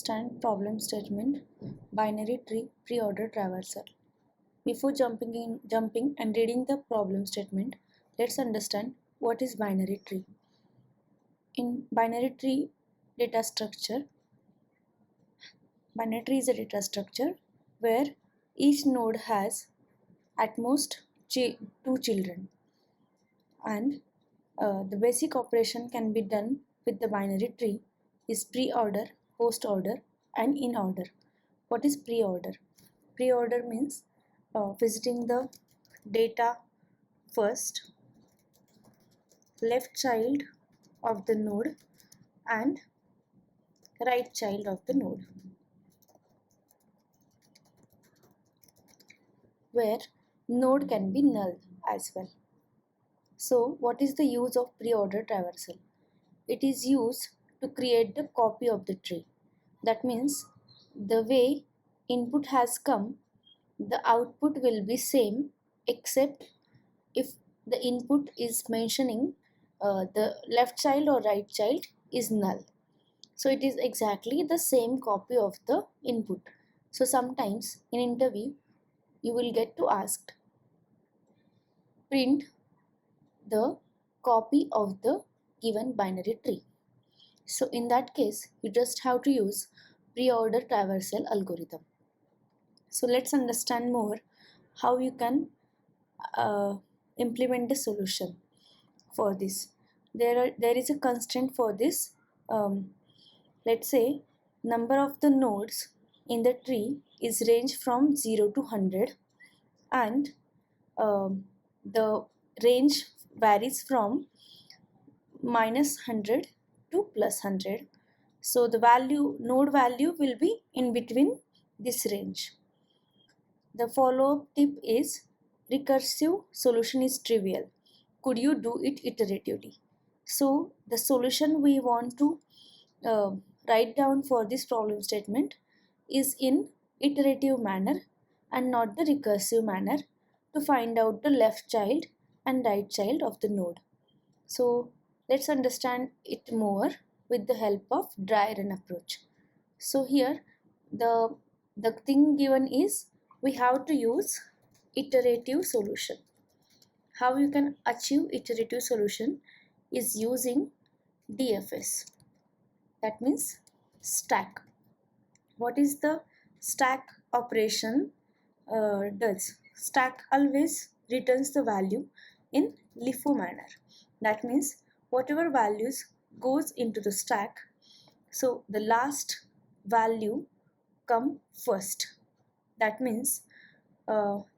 understand problem statement binary tree pre-order traversal. Before jumping and reading the problem statement, let's understand what is binary tree. In binary tree data structure, binary tree is a data structure where each node has at most 2 children, and the basic operation can be done with the binary tree is pre-order, post-order and in-order. What is pre-order? Pre-order means visiting the data first, left child of the node and right child of the node, where node can be null as well. So what is the use of pre-order traversal? It is used to create the copy of the tree. That means the way input has come, the output will be same, except if the input is mentioning the left child or right child is null. So it is exactly the same copy of the input. So sometimes in interview you will get to asked, print the copy of the given binary tree. So in that case you just have to use pre-order traversal algorithm. So let's understand more how you can implement the solution for this. There is a constraint for this. Let's say number of the nodes in the tree is range from 0 to 100, and the range varies from -100 to +100. So the node value will be in between this range. The follow-up tip is recursive solution is trivial. Could you do it iteratively? So the solution we want to write down for this problem statement is in iterative manner and not the recursive manner to find out the left child and right child of the node. So let's understand it more with the help of dry run approach. So here the thing given is we have to use iterative solution. How you can achieve iterative solution is using DFS. That means stack. What is the stack operation does? Stack always returns the value in LIFO manner. That means whatever values goes into the stack, so the last value come first. That means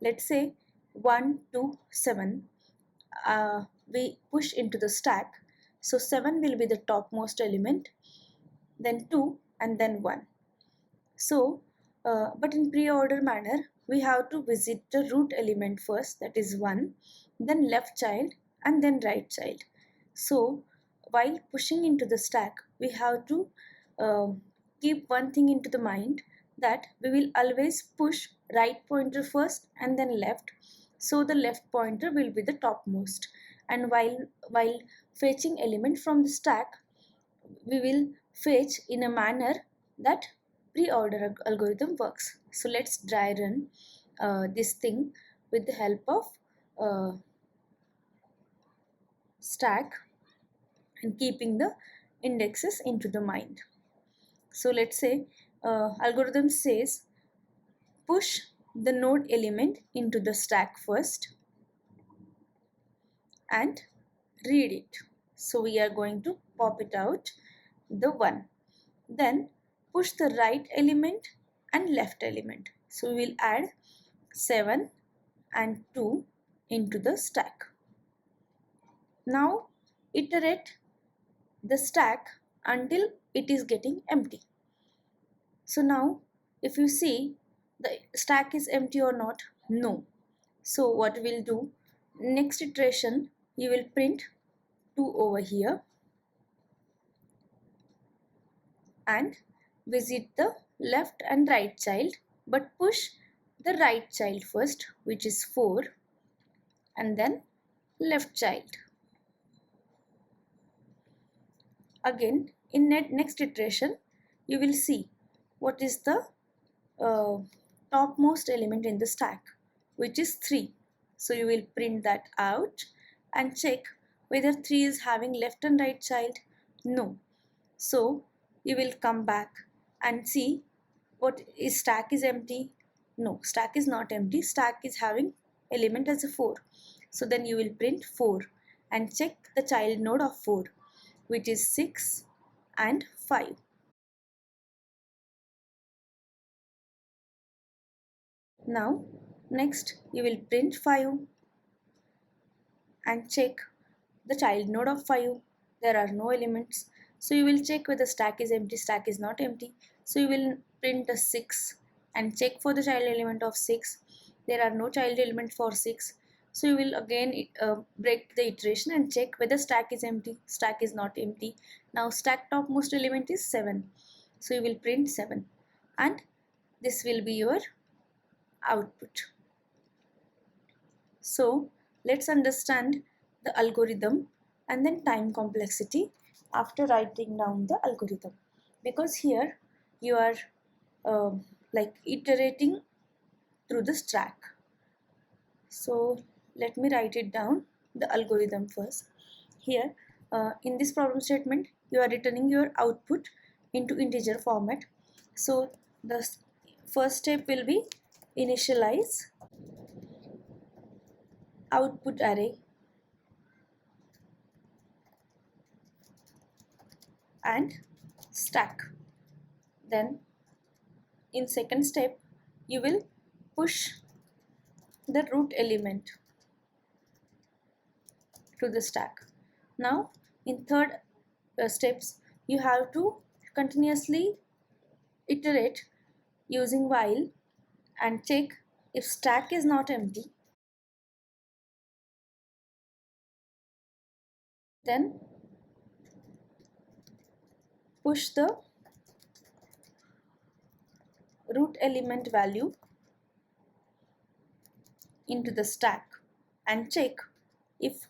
let's say 1 to 7 we push into the stack, so 7 will be the topmost element, then 2 and then 1. So but in pre-order manner we have to visit the root element first, that is 1, then left child and then right child. So while pushing into the stack we have to keep one thing into the mind, that we will always push right pointer first and then left, so the left pointer will be the topmost, and while fetching element from the stack we will fetch in a manner that pre-order algorithm works. So let's dry run this thing with the help of stack and keeping the indexes into the mind. So let's say algorithm says push the node element into the stack first and read it. So we are going to pop it out the 1. Then push the right element and left element. So we will add 7 and 2 into the stack. Now iterate the stack until it is getting empty. So now if you see the stack is empty or not, no. So what we'll do, next iteration you will print 2 over here and visit the left and right child, but push the right child first, which is 4, and then left child. Again in next iteration you will see what is the topmost element in the stack, which is 3. So you will print that out and check whether 3 is having left and right child. No. So you will come back and see what is stack is empty. No, stack is not empty. Stack is having element as a 4. So then you will print 4 and check the child node of 4, which is 6 and 5. Now next you will print 5 and check the child node of 5. There are no elements. So you will check whether stack is empty, stack is not empty. So you will print a 6 and check for the child element of 6. There are no child element for 6. So you will again break the iteration and check whether stack is empty, stack is not empty. Now stack topmost element is 7. So you will print 7 and this will be your output. So let's understand the algorithm and then time complexity after writing down the algorithm, because here you are like iterating through the stack. So let me write it down, the algorithm first. Here in this problem statement you are returning your output into integer format. So the first step will be initialize output array and stack. Then in second step you will push the root element to the stack. Now in third steps you have to continuously iterate using while and check if stack is not empty. Then push the root element value into the stack and check if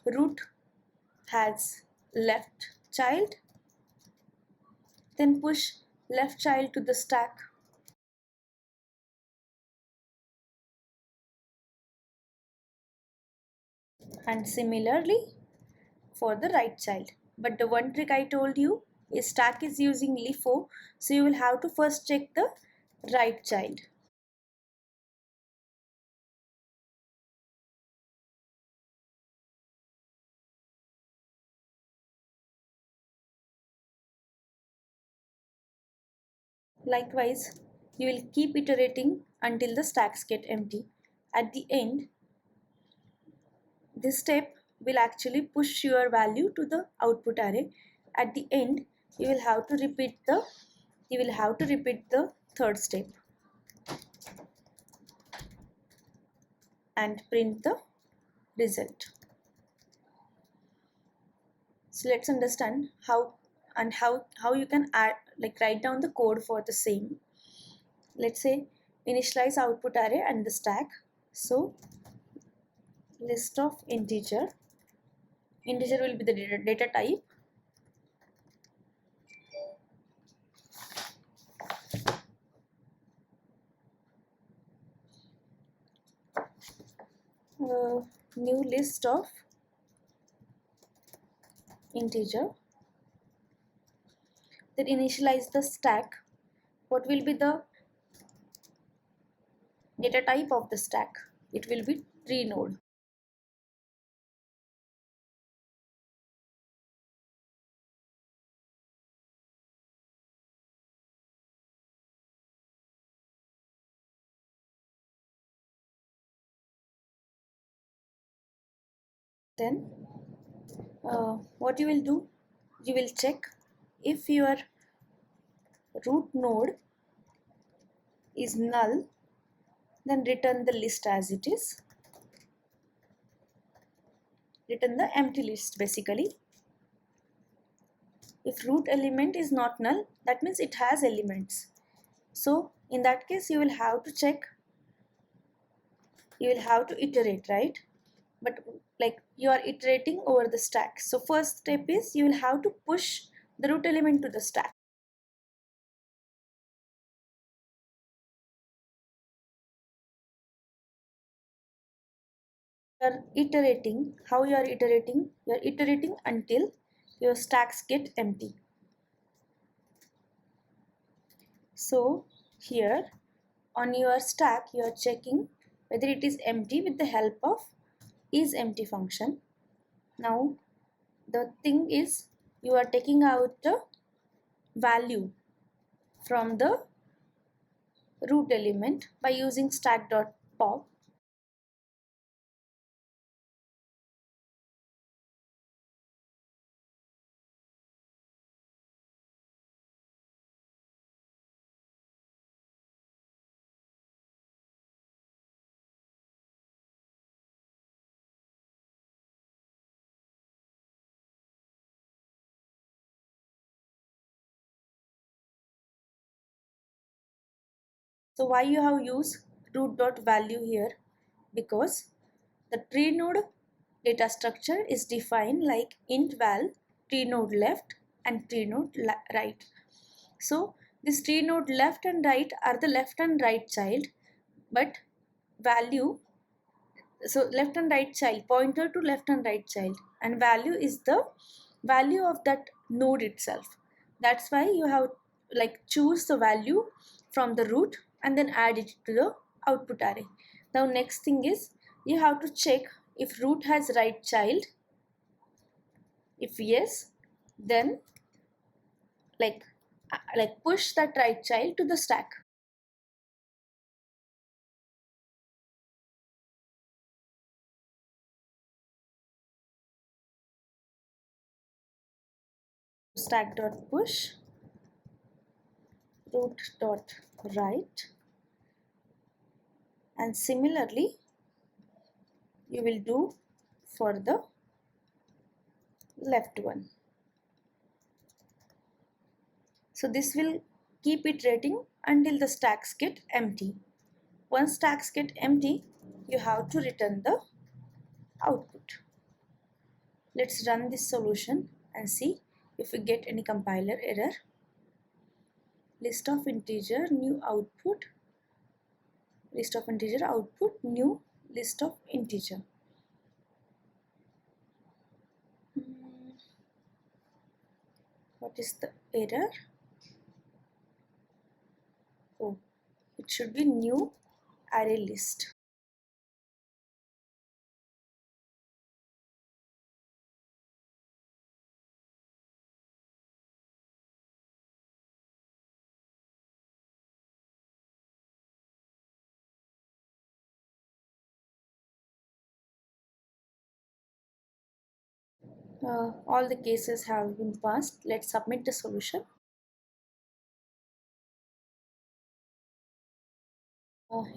root has left child. Then push left child to the stack and similarly for the right child. But the one trick I told you is stack is using LIFO, so you will have to first check the right child. Likewise, you will keep iterating until the stacks get empty. At the end, this step will actually push your value to the output array. At the end, you will have to repeat the third step and print the result. So let's understand how you can add, like write down the code for the same. Let's say initialize output array and the stack. So list of integer will be the data type. New list of integer. Then initialize the stack. What will be the data type of the stack? It will be tree node. Then what you will do, you will check if your root node is null, then return the list as it is. Return the empty list basically. If root element is not null, that means it has elements. So in that case you will have to check, you will have to iterate, right? But like you are iterating over the stack. So first step is you will have to push the root element to the stack. How you are iterating? You are iterating until your stacks get empty. So here on your stack you are checking whether it is empty with the help of isEmpty function. Now the thing is, you are taking out the value from the root element by using stack.pop. So why you have used root.value here? Because the tree node data structure is defined like int val tree node left and tree node right. So this tree node left and right are the left and right child, but value, so left and right child, pointer to left and right child, and value is the value of that node itself. That's why you have like choose the value from the root and then add it to the output array. Now next thing is, you have to check if root has right child. If yes, then like push that right child to the stack. Stack.push root.right, and similarly you will do for the left one. So this will keep iterating until the stacks get empty. Once stacks get empty, you have to return the output. Let's run this solution and see if we get any compiler error. List of integer new output, list of integer output new list of integer. What is the error? Oh, it should be new array list. All the cases have been passed. Let's submit the solution.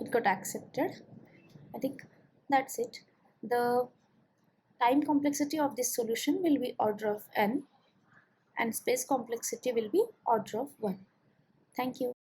It got accepted. I think that's it. The time complexity of this solution will be order of n, and space complexity will be order of 1. Thank you.